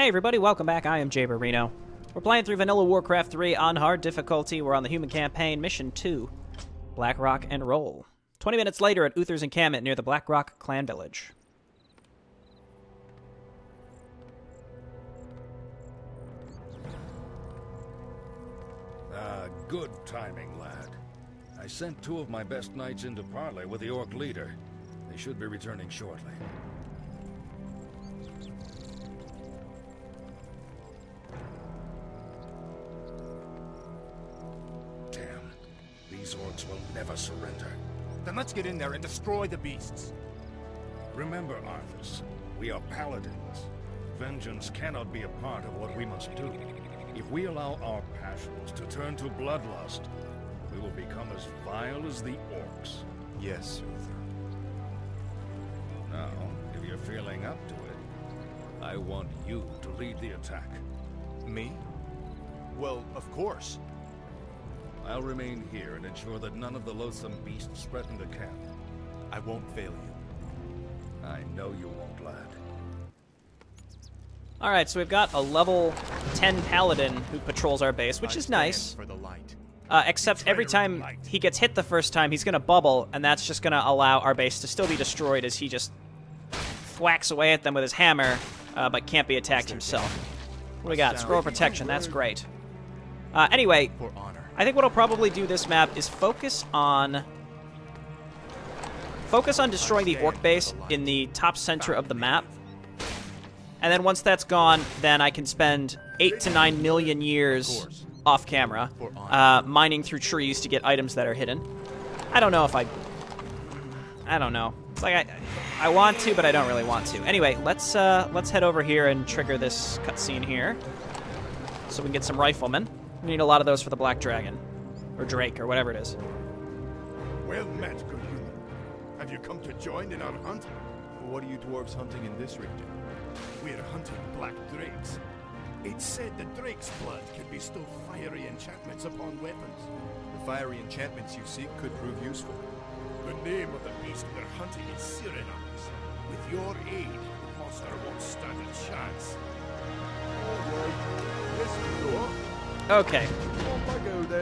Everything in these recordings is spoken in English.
Hey everybody, welcome back. I am JayborinoPlays. We're playing through Vanilla Warcraft 3 on hard difficulty. We're on the human campaign, mission 2, Blackrock and Roll. 20 minutes later at Uther's encampment near the Blackrock clan village. Good timing, lad. I sent 2 of my best knights into parley with the orc leader. They should be returning shortly. Damn. These orcs will never surrender. Then let's get in there and destroy the beasts. Remember, Arthas, we are paladins. Vengeance cannot be a part of what we must do. If we allow our passions to turn to bloodlust, we will become as vile as the orcs. Yes, Uther. Now, if you're feeling up to it, I want you to lead the attack. Me? Well, of course. I'll remain here and ensure that none of the loathsome beasts threaten the camp. I won't fail you. I know you won't, lad. Alright, so we've got a level 10 paladin who patrols our base, which is nice. For the light. Except every time he gets hit the first time, he's going to bubble, and that's just going to allow our base to still be destroyed as he just thwacks away at them with his hammer, but can't be attacked himself. What do we got? Scroll of Protection, that's great. Anyway, I think what I'll probably do this map is focus on destroying the orc base in the top center of the map. And then once that's gone, then I can spend 8 to 9 million years off camera, mining through trees to get items that are hidden. I don't know if I don't know. It's like I want to, but I don't really want to. Anyway, let's head over here and trigger this cutscene here, so we can get some riflemen. We need a lot of those for the Black Dragon, or Drake, or whatever it is. Well met, good human. Have you come to join in our hunt? What are you dwarves hunting in this region? We're hunting black drakes. It's said that drake's blood can bestow fiery enchantments upon weapons. The fiery enchantments you seek could prove useful. The name of the beast we're hunting is Cyrenax. With your aid, the monster won't stand a chance. Okay.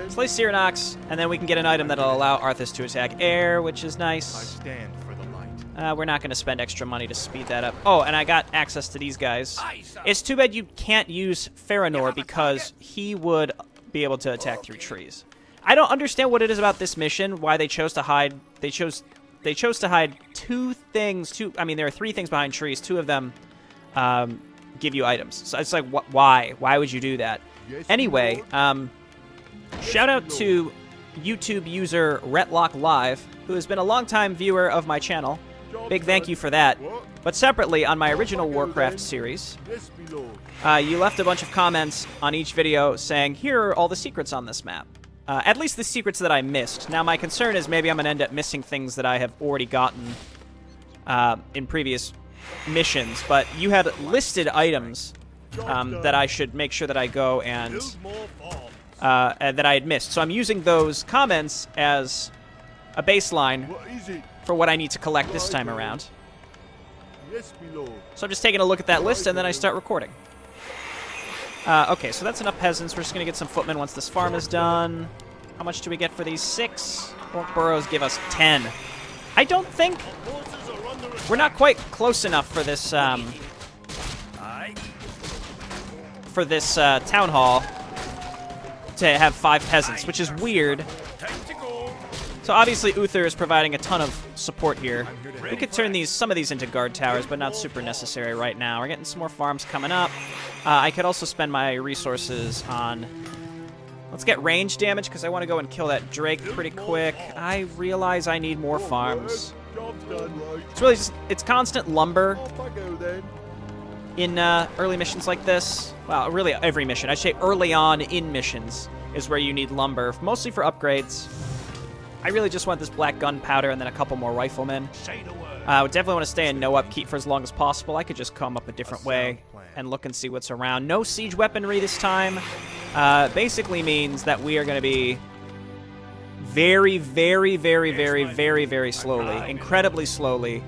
Slay Cyrenax, and then we can get an item that'll allow Arthas to attack air, which is nice. I stand for the light. We're not going to spend extra money to speed that up. Oh, and I got access to these guys. It's too bad you can't use Faranor because he would be able to attack through trees. I don't understand what it is about this mission, why they chose to hide. They chose to hide 2 things. I mean, there are 3 things behind trees. 2 of them give you items. So it's like, why? Why would you do that? Anyway, shout out to YouTube user Retlock Live, who has been a longtime viewer of my channel. Big thank you for that. But separately, on my original Warcraft series, you left a bunch of comments on each video saying, here are all the secrets on this map. At least the secrets that I missed. Now, my concern is maybe I'm going to end up missing things that I have already gotten in previous missions. But you had listed items that I should make sure that I go and that I had missed. So I'm using those comments as a baseline for what I need to collect this time around. So I'm just taking a look at that list, and then I start recording. Okay, so that's enough peasants. We're just going to get some footmen once this farm is done. How much do we get for these? 6. Orc burrows give us 10. I don't think... We're not quite close enough for this, town hall to have 5 peasants, which is weird. So obviously Uther is providing a ton of support here. We could turn some of these into guard towers, but not super necessary right now. We're getting some more farms coming up. I could also spend my resources on... Let's get range damage, because I want to go and kill that Drake pretty quick. I realize I need more farms. It's really just... It's constant lumber in early missions like this. Well, really every mission. I'd say early on in missions is where you need lumber, mostly for upgrades. I really just want this black gunpowder and then a couple more riflemen. I would definitely want to stay in no upkeep for as long as possible. I could just come up a different way and look and see what's around. No siege weaponry this time. Basically means that we are going to be very, very, very, very, very, very slowly, incredibly slowly,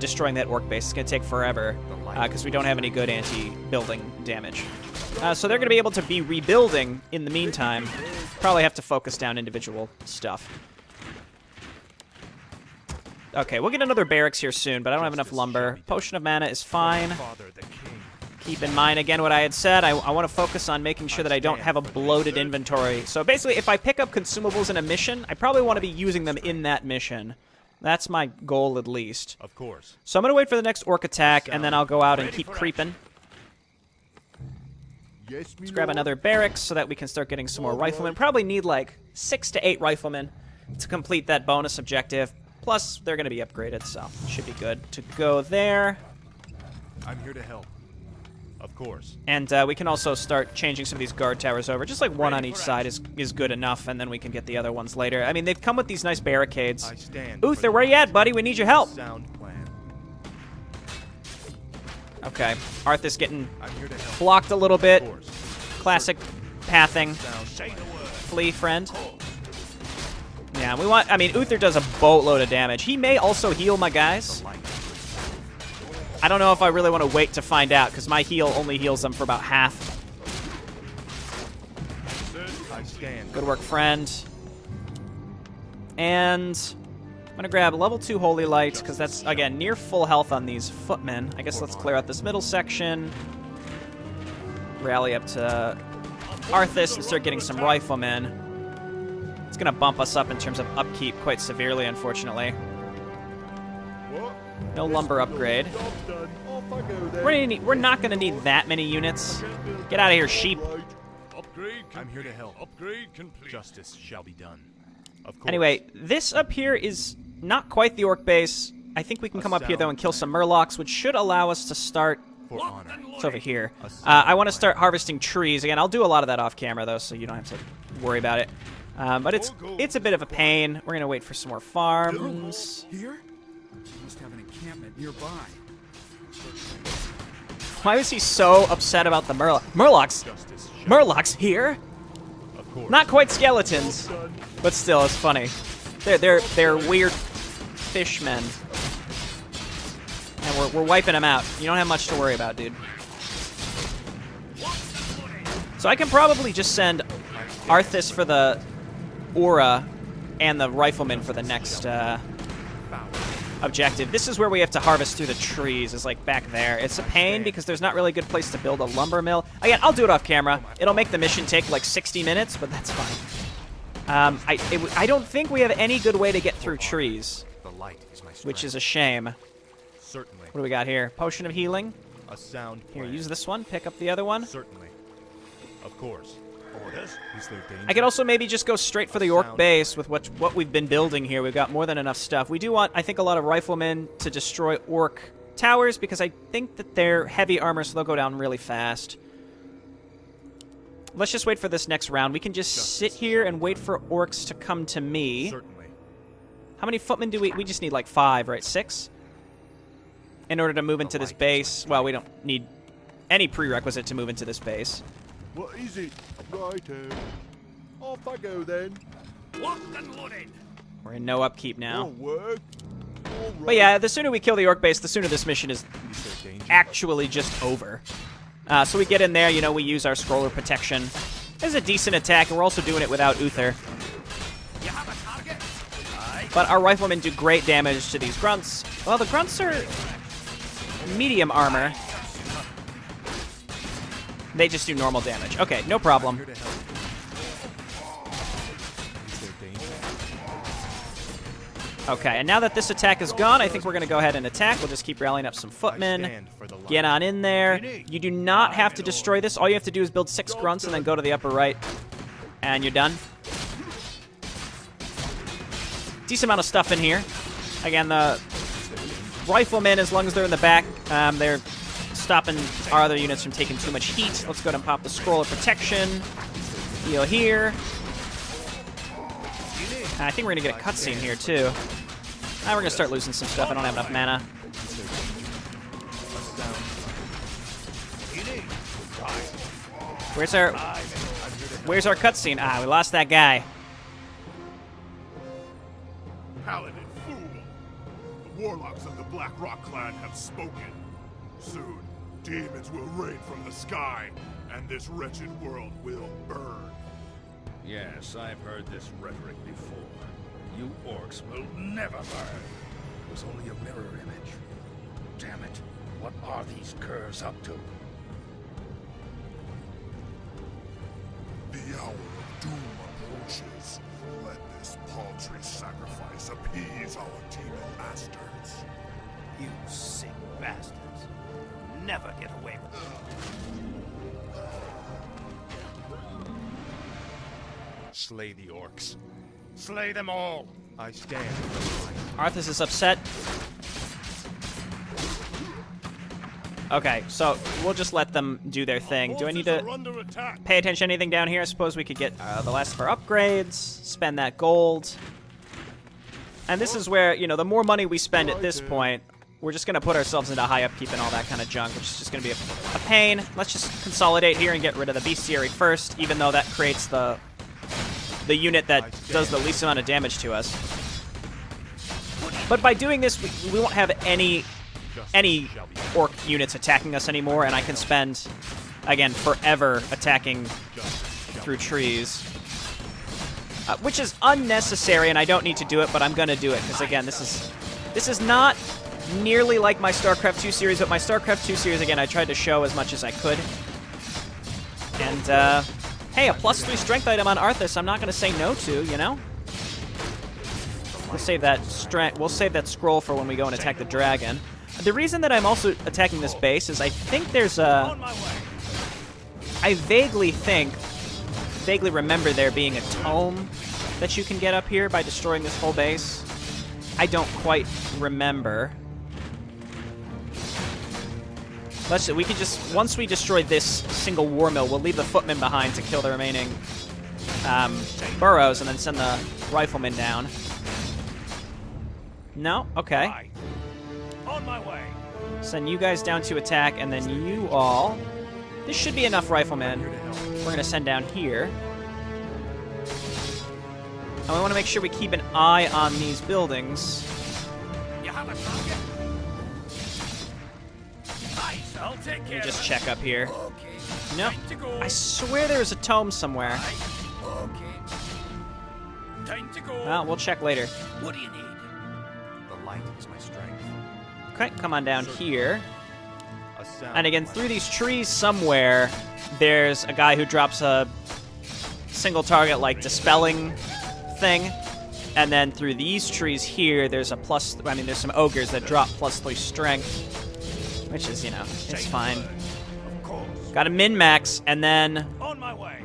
destroying that orc base. It's going to take forever. because we don't have any good anti-building damage. So they're going to be able to be rebuilding in the meantime. Probably have to focus down individual stuff. Okay, we'll get another barracks here soon, but I don't have enough lumber. Potion of mana is fine. Keep in mind, again, what I had said. I want to focus on making sure that I don't have a bloated inventory. So basically, if I pick up consumables in a mission, I probably want to be using them in that mission. That's my goal, at least. Of course. So I'm going to wait for the next orc attack, and then I'll go out and keep creeping. Let's grab another barracks so that we can start getting some more riflemen. Probably need like 6 to 8 riflemen to complete that bonus objective. Plus, they're going to be upgraded, so it should be good to go there. I'm here to help. Of course. And we can also start changing some of these guard towers over. Just like one on each side is good enough, and then we can get the other ones later. I mean, they've come with these nice barricades. Uther, where you at, buddy? We need your help. Sound plan. Okay. Arthas getting blocked a little bit. Classic pathing. Flee, friend. Yeah, we want... I mean, Uther does a boatload of damage. He may also heal my guys. I don't know if I really want to wait to find out, because my heal only heals them for about half. Good work, friend. And I'm going to grab level 2 Holy Light, because that's, again, near full health on these footmen. I guess let's clear out this middle section. Rally up to Arthas and start getting some riflemen. It's going to bump us up in terms of upkeep quite severely, unfortunately. No lumber upgrade. We're not going to need that many units. Get out of here, sheep. I'm here to help. Upgrade complete. Justice shall be done. Of course. Anyway, this up here is not quite the orc base. I think we can come up here, though, and kill some murlocs, which should allow us to start... For honor. It's over here. I want to start harvesting trees. Again, I'll do a lot of that off camera, though, so you don't have to worry about it. But it's a bit of a pain. We're going to wait for some more farms. Here? Must have an encampment nearby. Why was he so upset about the Murlocs? Murlocs here? Of course. Not quite skeletons, but still, it's funny. They're weird fishmen. And we're wiping them out. You don't have much to worry about, dude. So I can probably just send Arthas for the Aura and the Rifleman for the next objective. This is where we have to harvest through the trees, is like back there. It's a pain because there's not really a good place to build a lumber mill. Again, I'll do it off camera. It'll make the mission take like 60 minutes, but that's fine. I don't think we have any good way to get through trees, which is a shame. Certainly. What do we got here? Potion of healing. A sound Here, plan. use this one. Pick up the other one. Certainly. Of course. Orders? Is there danger? I could also maybe just go straight for the orc base with what we've been building here. We've got more than enough stuff. We do want, I think, a lot of riflemen to destroy orc towers because I think that they're heavy armor, so they'll go down really fast. Let's just wait for this next round. We can just sit here and wait for orcs to come to me. Certainly. How many footmen do we... We just need like 5, right? 6? In order to move into this base. Well, we don't need any prerequisite to move into this base. What is it? Righto. Off I go then. We're in no upkeep now. Won't work. All right. But yeah, the sooner we kill the orc base, the sooner this mission is Is there danger? actually just over. So we get in there, you know, we use our scroller protection. It's a decent attack, and we're also doing it without Uther. But our riflemen do great damage to these grunts. Well, the grunts are medium armor. They just do normal damage. Okay, no problem. Here to help. Is there danger? Okay, and now that this attack is gone, I think we're going to go ahead and attack. We'll just keep rallying up some I footmen. stand for the light. Get on in there. You do not have to destroy this. All you have to do is build 6 grunts and then go to the upper right. And you're done. Decent amount of stuff in here. Again, the riflemen, as long as they're in the back, they're stopping our other units from taking too much heat. Let's go ahead and pop the scroll of protection. Heal here. I think we're going to get a cutscene here, too. Now we're going to start losing some stuff. I don't have enough mana. Where's our cutscene? Ah, we lost that guy. Paladin fool! The warlocks of the Blackrock clan have spoken. Soon, Demons will rain from the sky, and this wretched world will burn. Yes, I've heard this rhetoric before. You orcs will never burn. It was only a mirror image. Damn it. What are these curs up to? The hour of doom approaches. Let this paltry sacrifice appease our demon masters. You sick bastards. Never get away with it. Slay the orcs. Slay them all! I stand for the light. Arthas is upset. Okay, so we'll just let them do their thing. Do I need to pay attention to anything down here? I suppose we could get the last of our upgrades, spend that gold. And this is where, you know, the more money we spend at this point, we're just going to put ourselves into high upkeep and all that kind of junk, which is just going to be a pain. Let's just consolidate here and get rid of the bestiary first, even though that creates the unit that does the least amount of damage to us. But by doing this, we won't have any orc units attacking us anymore, and I can spend, again, forever attacking through trees. Which is unnecessary, and I don't need to do it, but I'm going to do it, because, again, this is not nearly like my StarCraft 2 series, but my StarCraft 2 series, again, I tried to show as much as I could. And, hey, a +3 strength item on Arthas, I'm not going to say no to, you know? We'll save that scroll for when we go and attack the dragon. The reason that I'm also attacking this base is I think there's a... I vaguely remember there being a tome that you can get up here by destroying this whole base. I don't quite remember. We could just, once we destroy this single war mill, we'll leave the footmen behind to kill the remaining burrows and then send the riflemen down. No? Okay. On my way. Send you guys down to attack, and then you all... This should be enough riflemen. We're going to send down here. And we want to make sure we keep an eye on these buildings. You have a target? Nice, I'll take care. Let me just check up here. Okay. No. Time to go. I swear there was a tome somewhere. Okay. Time to go. Well, we'll check later. What do you need? The light is my strength. Okay, come on down here. A sound And again, is my through these trees somewhere, there's a guy who drops a single target, like, dispelling thing. And then through these trees here, there's a there's some ogres that drop +3 strength. Which is, you know, it's fine. Of course. Got a min-max, and then On my way.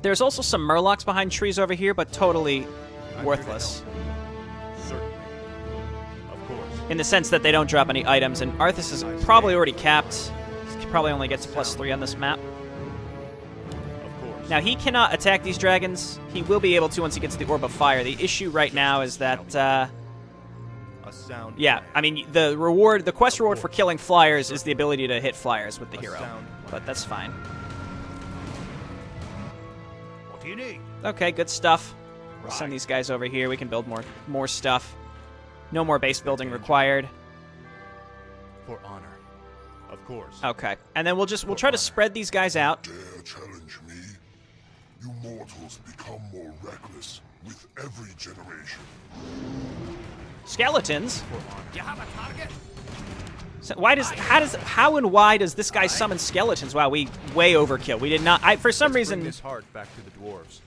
there's also some murlocs behind trees over here, but totally worthless. Certainly. Of course. In the sense that they don't drop any items, and Arthas is probably already capped. He probably only gets a +3 on this map. Of course. Now, he cannot attack these dragons. He will be able to once he gets the Orb of Fire. The issue right now is that, A sound yeah, I mean, the quest reward for killing flyers is the ability to hit flyers with the hero. But that's fine. What do you need? Okay, good stuff. We'll send these guys over here. We can build more stuff. No more base building required. For honor. Of course. Okay, and then we'll try to spread these guys out. Dare challenge me? You mortals become more reckless with every generation. Skeletons. You have a target? So how and why does this guy summon skeletons? Wow, we way overkill. We did not. For some Bring reason, this heart back to the dwarves.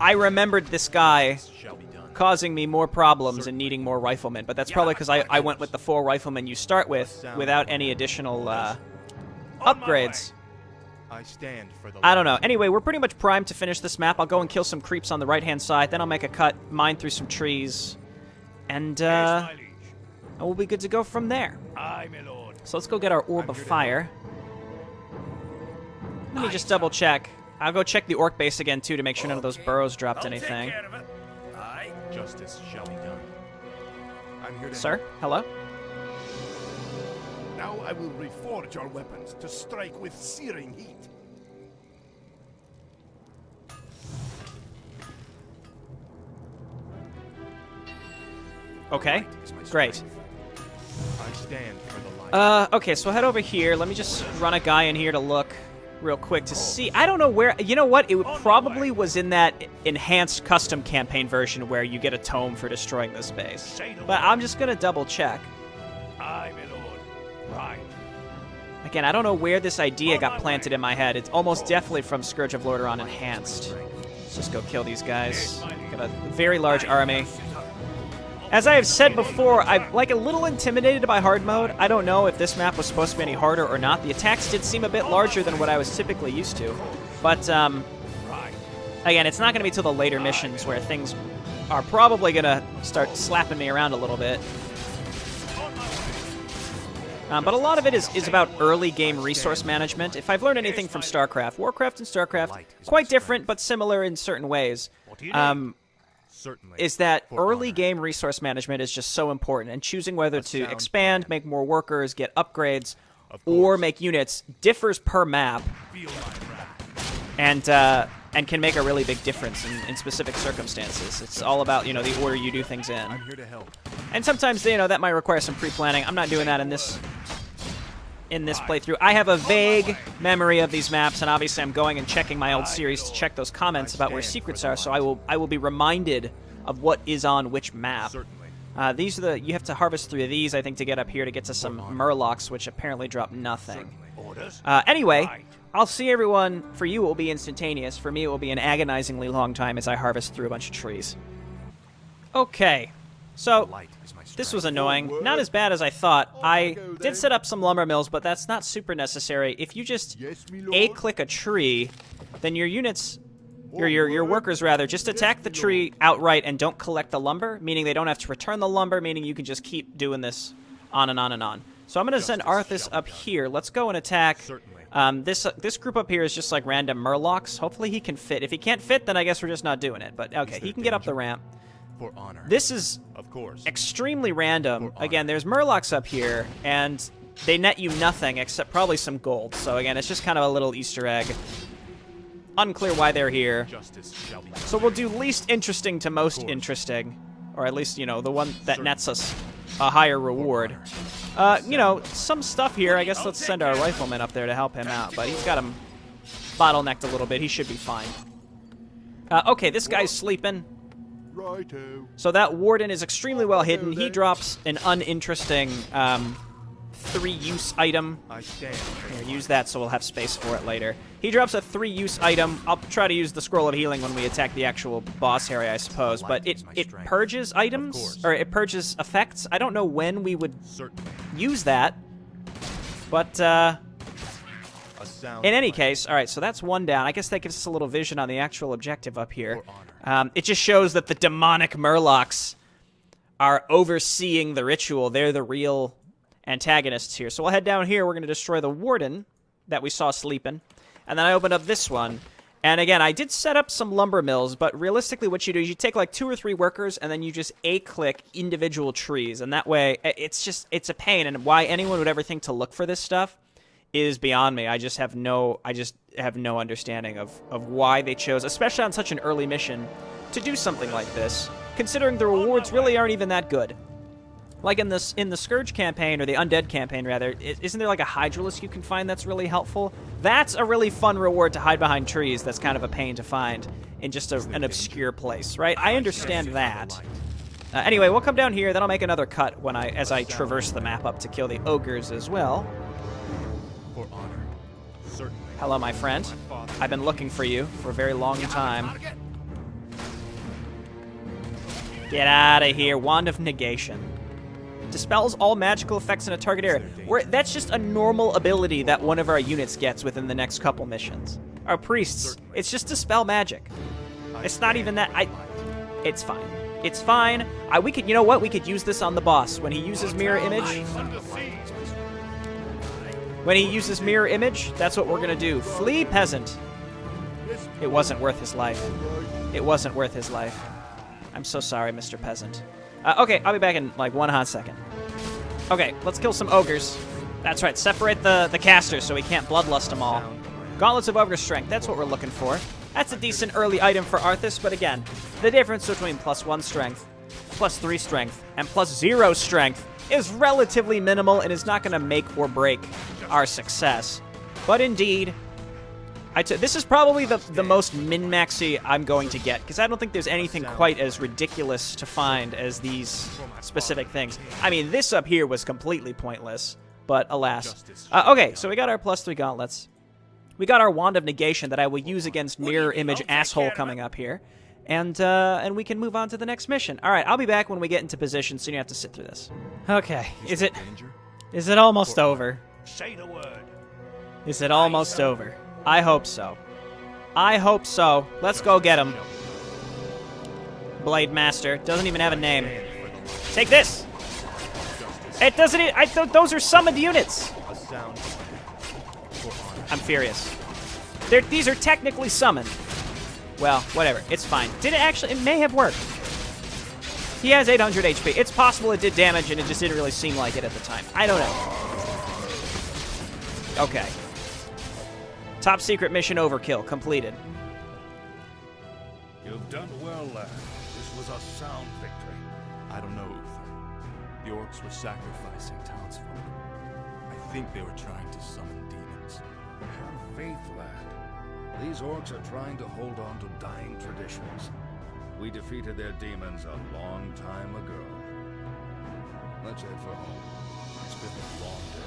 I remembered this guy Shall be done. causing me more problems and needing more riflemen. But that's probably because I went with the 4 riflemen you start with without any additional upgrades. I stand for the I don't know. Anyway, we're pretty much primed to finish this map. I'll go and kill some creeps on the right-hand side. Then I'll make a cut, mine through some trees. And we'll be good to go from there. Aye, my lord. So let's go get our Orb of Fire. Let me just double check. I'll go check the orc base again, too, to make sure none of those burrows dropped I'll anything. take care of it. Aye. Justice shall be done. I'm here to Sir? Hello? Now I will reforge our weapons to strike with searing heat. Okay. Great. I stand for the light. Okay, so we'll head over here. Let me just run a guy in here to look real quick to see. I don't know where. You know what? It probably was in that enhanced custom campaign version where you get a tome for destroying this base. But I'm just going to double check. Aye, my lord. Right. Again, I don't know where this idea got planted in my head. It's almost definitely from Scourge of Lordaeron Enhanced. Let's just go kill these guys. Got a very large army. As I have said before, I'm like a little intimidated by hard mode. I don't know if this map was supposed to be any harder or not. The attacks did seem a bit larger than what I was typically used to. But, again, it's not going to be till the later missions where things are probably going to start slapping me around a little bit. But a lot of it is about early game resource management. If I've learned anything from StarCraft, Warcraft and StarCraft, quite different but similar in certain ways, is that early game resource management is just so important, and choosing whether to expand, make more workers, get upgrades, or make units differs per map, and can make a really big difference in specific circumstances. It's all about, the order you do things in. I'm here to help. And sometimes, that might require some pre-planning. I'm not doing that in this playthrough. I have a vague memory of these maps, and obviously I'm going and checking my old series to check those comments about where secrets are, so I will be reminded of what is on which map. These are you have to harvest through these, I think, to get up here to get to some Murlocs, which apparently drop nothing. Anyway, I'll see everyone. For you, it will be instantaneous. For me, it will be an agonizingly long time as I harvest through a bunch of trees. Okay, so this was annoying. Not as bad as I thought. I did set up some lumber mills, but that's not super necessary. If you just A-click a tree, then your units, your workers rather, just attack the tree outright and don't collect the lumber, meaning they don't have to return the lumber, meaning you can just keep doing this on and on and on. So I'm going to send Arthas up here. Let's go and attack. This group up here is just like random Murlocs. Hopefully he can fit. If he can't fit, then I guess we're just not doing it. But okay, he can get up the ramp. For honor. This is, of course, extremely random. Again, there's Murlocs up here, and they net you nothing except probably some gold. So again, it's just kind of a little Easter egg. Unclear why they're here. So we'll do least interesting to most interesting, or at least, the one that nets us a higher reward. Some stuff here. I guess let's send our rifleman up there to help him out, but he's got him bottlenecked a little bit. He should be fine. Okay, this guy's sleeping. Righto. So that warden is extremely well hidden. He drops an uninteresting 3-use item. Here, use that so we'll have space for it later. He drops a 3-use item. I'll try to use the Scroll of Healing when we attack the actual boss area, I suppose. But it purges items, or it purges effects. I don't know when we would use that. But in any case, all right, so that's one down. I guess that gives us a little vision on the actual objective up here. It just shows that the demonic Murlocs are overseeing the ritual. They're the real antagonists here. So we'll head down here. We're going to destroy the warden that we saw sleeping. And then I opened up this one. And again, I did set up some lumber mills, but realistically what you do is you take like 2 or 3 workers and then you just A-click individual trees. And that way, it's a pain. And why anyone would ever think to look for this stuff is beyond me. I just have no understanding of why they chose, especially on such an early mission, to do something like this, considering the rewards really aren't even that good. Like in the Scourge campaign, or the Undead campaign rather, isn't there like a Hydralisk you can find that's really helpful? That's a really fun reward to hide behind trees. That's kind of a pain to find in just an obscure place, right? I understand that. Anyway, we'll come down here, then I'll make another cut as I traverse the map up to kill the ogres as well. For honor. Certainly. Hello, my friend. I've been looking for you for a very long time. Get out of here. Wand of Negation. Dispels all magical effects in a target area. That's just a normal ability that one of our units gets within the next couple missions. Our priests. It's just dispel magic. It's not even that. It's fine. It's fine. We could, you know what? We could use this on the boss when he uses mirror image. When he uses mirror image, that's what we're going to do. Flee, peasant. It wasn't worth his life. It wasn't worth his life. I'm so sorry, Mr. Peasant. Okay, I'll be back in like 1 hot second. Okay, let's kill some ogres. That's right, separate the casters so we can't bloodlust them all. Gauntlets of Ogre Strength, that's what we're looking for. That's a decent early item for Arthas, but again, the difference between +1 strength plus 3 strength and plus 0 strength is relatively minimal and is not going to make or break our success. But indeed, this is probably the most min-maxy I'm going to get, because I don't think there's anything quite as ridiculous to find as these specific things. I mean, this up here was completely pointless, but alas. Okay, so we got our plus 3 gauntlets. We got our Wand of Negation that I will use against Mirror Image Asshole coming up here. And we can move on to the next mission. All right, I'll be back when we get into position, so you don't have to sit through this. Okay, is it almost over? Say the word. Is it almost over? I hope so. I hope so. Let's go get him. Blade Master. Doesn't even have a name. Take this! It doesn't... I thought those are summoned units! I'm furious. These are technically summoned. Well, whatever. It's fine. Did it actually... It may have worked. He has 800 HP. It's possible it did damage and it just didn't really seem like it at the time. I don't know. Okay. Top secret mission overkill completed. You've done well, lad. This was a sound victory. I don't know, Uther. The orcs were sacrificing townsfolk. I think they were trying to summon demons. Have faith, lad. These orcs are trying to hold on to dying traditions. We defeated their demons a long time ago. Let's head for home. It's been a long day.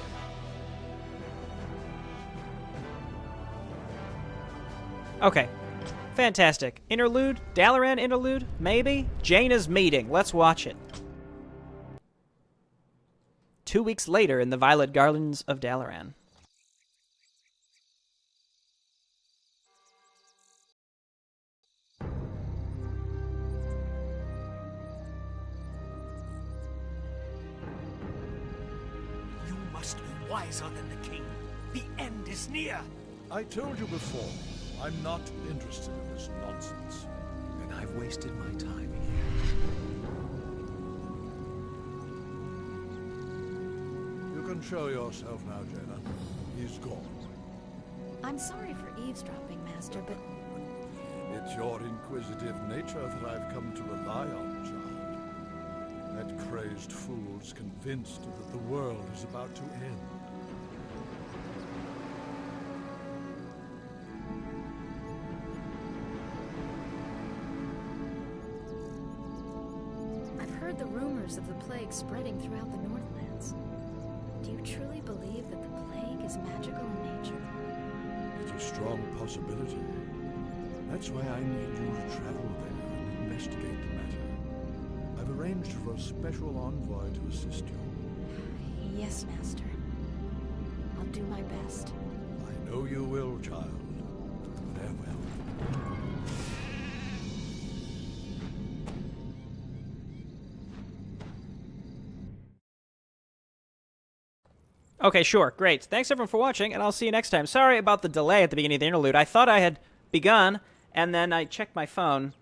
Okay. Fantastic. Interlude? Dalaran interlude? Maybe? Jaina's meeting. Let's watch it. 2 weeks later in the Violet Gardens of Dalaran. You must be wiser than the king. The end is near. I told you before, I'm not interested in this nonsense. And I've wasted my time here. You can show yourself now, Jaina. He's gone. I'm sorry for eavesdropping, Master, but It's your inquisitive nature that I've come to rely on, child. That crazed fool's convinced that the world is about to end. I've heard the rumors of the plague spreading throughout the Northlands. Do you truly believe that the plague is magical in nature? It's a strong possibility. That's why I need you to travel there and investigate the matter. I've arranged for a special envoy to assist you. Yes, Master. I'll do my best. I know you will, child. Farewell. Okay, sure. Great. Thanks, everyone, for watching, and I'll see you next time. Sorry about the delay at the beginning of the interlude. I thought I had begun, and then I checked my phone.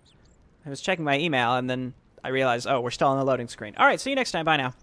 I was checking my email, and then I realized, oh, we're still on the loading screen. All right, see you next time. Bye now.